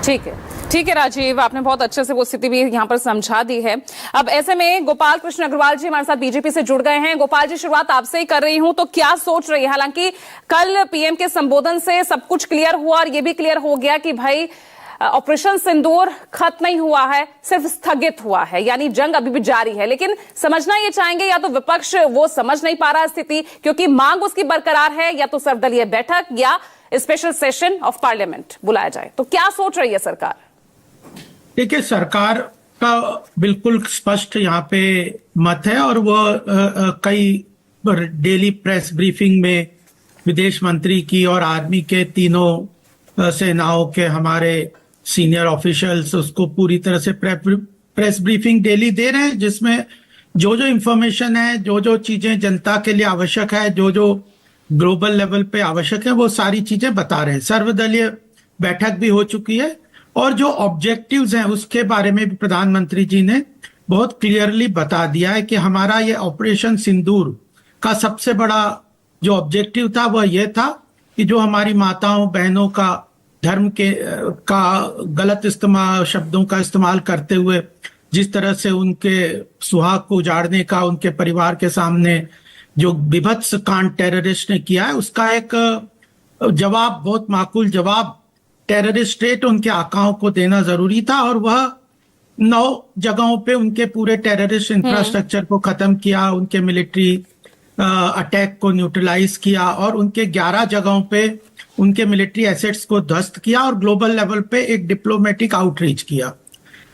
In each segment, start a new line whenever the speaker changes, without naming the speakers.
ठीक है राजीव, आपने बहुत अच्छे से वो स्थिति भी यहाँ पर समझा दी है। अब ऐसे में गोपाल कृष्ण अग्रवाल जी हमारे साथ बीजेपी से जुड़ गए हैं। गोपाल जी, शुरुआत आपसे ही कर रही हूं, तो क्या सोच रही है? हालांकि कल पीएम के संबोधन से सब कुछ क्लियर हुआ और ये भी क्लियर हो गया कि भाई ऑपरेशन सिंदूर खत्म नहीं हुआ है, सिर्फ स्थगित हुआ है, यानी जंग अभी भी जारी है। लेकिन समझना ये चाहेंगे, या तो विपक्ष वो समझ नहीं पा रहा स्थिति क्योंकि मांग उसकी बरकरार है, या तो सर्वदलीय बैठक या स्पेशल सेशन ऑफ पार्लियामेंट बुलाया जाए। तो क्या सोच रही है सरकार?
देखिए, सरकार का बिल्कुल स्पष्ट यहाँ पे मत है और वो कई डेली प्रेस ब्रीफिंग में विदेश मंत्री की और आर्मी के तीनों सेनाओं के हमारे सीनियर ऑफिशियल्स उसको पूरी तरह से प्रेस ब्रीफिंग डेली दे रहे हैं, जिसमें जो जो इंफॉर्मेशन है, जो जो चीजें जनता के लिए आवश्यक है, जो जो ग्लोबल लेवल पे आवश्यक है, वो सारी चीजें बता रहे हैं। सर्वदलीय बैठक भी हो चुकी है और जो ऑब्जेक्टिव्स हैं उसके बारे में भी प्रधानमंत्री जी ने बहुत क्लियरली बता दिया है कि हमारा ये ऑपरेशन सिंदूर का सबसे बड़ा जो ऑब्जेक्टिव था वह यह था कि जो हमारी माताओं बहनों का धर्म के का गलत इस्तेमाल, शब्दों का इस्तेमाल करते हुए जिस तरह से उनके सुहाग को उजाड़ने का उनके परिवार के सामने जो विभत्स कांड टेररिस्ट ने किया है, उसका एक जवाब, बहुत माकूल जवाब टेररिस्ट स्टेट उनके आकाओं को देना जरूरी था। और वह 9 जगहों पे उनके पूरे टेररिस्ट इंफ्रास्ट्रक्चर को खत्म किया, उनके मिलिट्री अटैक को न्यूट्रलाइज किया और उनके 11 जगहों पे उनके मिलिट्री एसेट्स को ध्वस्त किया और ग्लोबल लेवल पे एक डिप्लोमेटिक आउटरीच किया।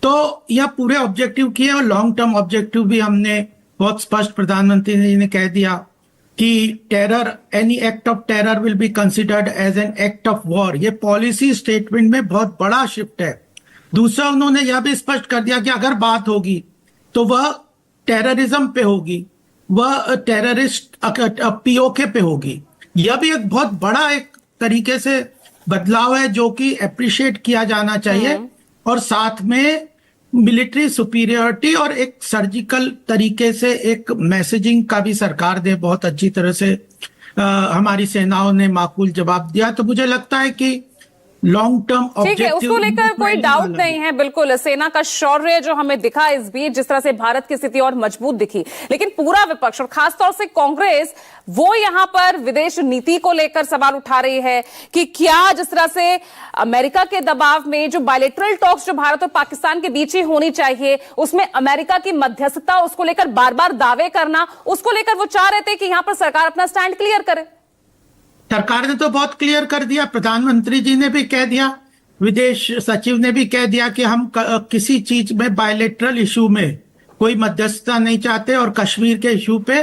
तो यह पूरे ऑब्जेक्टिव किए और लॉन्ग टर्म ऑब्जेक्टिव भी हमने बहुत स्पष्ट प्रधानमंत्री जी ने कह दिया कि terror, any act of terror will be considered as an act of war. ये पॉलिसी स्टेटमेंट में बहुत बड़ा शिफ्ट है। दूसरा, उन्होंने यह भी स्पष्ट कर दिया कि अगर बात होगी तो वह टेररिज्म पे होगी, वह टेररिस्ट पीओके पे होगी। यह भी एक बहुत बड़ा एक तरीके से बदलाव है जो कि अप्रिशिएट किया जाना चाहिए। और साथ में मिलिट्री सुपीरियरिटी और एक सर्जिकल तरीके से एक मैसेजिंग का भी सरकार ने बहुत अच्छी तरह से हमारी सेनाओं ने माकूल जवाब दिया। तो मुझे लगता है कि लॉन्ग टर्म ऑब्जेक्टिव,
उसको लेकर कोई डाउट नहीं है। बिल्कुल, सेना का शौर्य जो हमें दिखा इस बीच, जिस तरह से भारत की स्थिति और मजबूत दिखी, लेकिन पूरा विपक्ष और खासतौर से कांग्रेस वो यहां पर विदेश नीति को लेकर सवाल उठा रही है कि क्या जिस तरह से अमेरिका के दबाव में जो बायलैटरल टॉक्स जो भारत और पाकिस्तान के बीच ही होनी चाहिए, उसमें अमेरिका की मध्यस्थता, उसको लेकर बार बार दावे करना, उसको लेकर वो चाह रहे थे कि यहां पर सरकार अपना स्टैंड क्लियर करे।
सरकार ने तो बहुत क्लियर कर दिया, प्रधानमंत्री जी ने भी कह दिया, विदेश सचिव ने भी कह दिया कि हम किसी चीज में बायलैटरल इशू में कोई मध्यस्थता नहीं चाहते और कश्मीर के इशू पे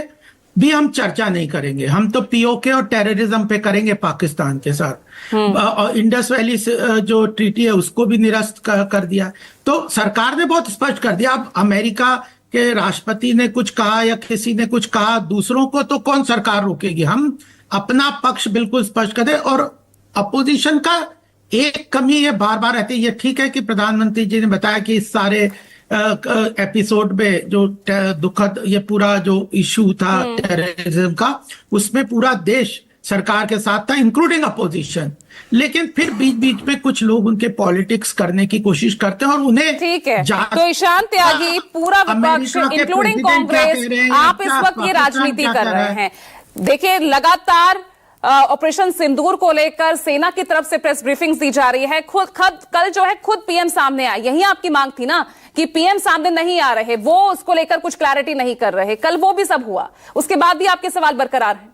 भी हम चर्चा नहीं करेंगे। हम तो पीओके और टेररिज्म पे करेंगे पाकिस्तान के साथ। और इंडस वैली जो ट्रीटी है उसको भी निरस्त कर दिया। तो सरकार ने बहुत स्पष्ट कर दिया। अब अमेरिका के राष्ट्रपति ने कुछ कहा या किसी ने कुछ कहा, दूसरों को तो कौन सरकार रोकेगी। हम अपना पक्ष बिल्कुल स्पष्ट करें। और अपोजिशन का एक कमी ये बार बार रहती है। ये ठीक है कि प्रधानमंत्री जी ने बताया कि इस सारे एपिसोड में जो दुखद ये पूरा जो इशू था टेररिज्म का, उसमें पूरा देश सरकार के साथ था, इंक्लूडिंग अपोजिशन। लेकिन फिर बीच बीच में कुछ लोग उनके पॉलिटिक्स करने की कोशिश करते हैं और उन्हें,
ठीक है, तो ईशान त्यागी, पूरा विपक्ष इंक्लूडिंग कांग्रेस, आप इस वक्त ये राजनीति कर रहे हैं। देखिए, लगातार ऑपरेशन सिंदूर को लेकर सेना की तरफ से प्रेस ब्रीफिंग्स दी जा रही है। कल जो है खुद पीएम सामने आए, यही आपकी मांग थी ना कि पीएम सामने नहीं आ रहे, वो उसको लेकर कुछ क्लैरिटी नहीं कर रहे। कल वो भी सब हुआ, उसके बाद भी आपके सवाल बरकरार है।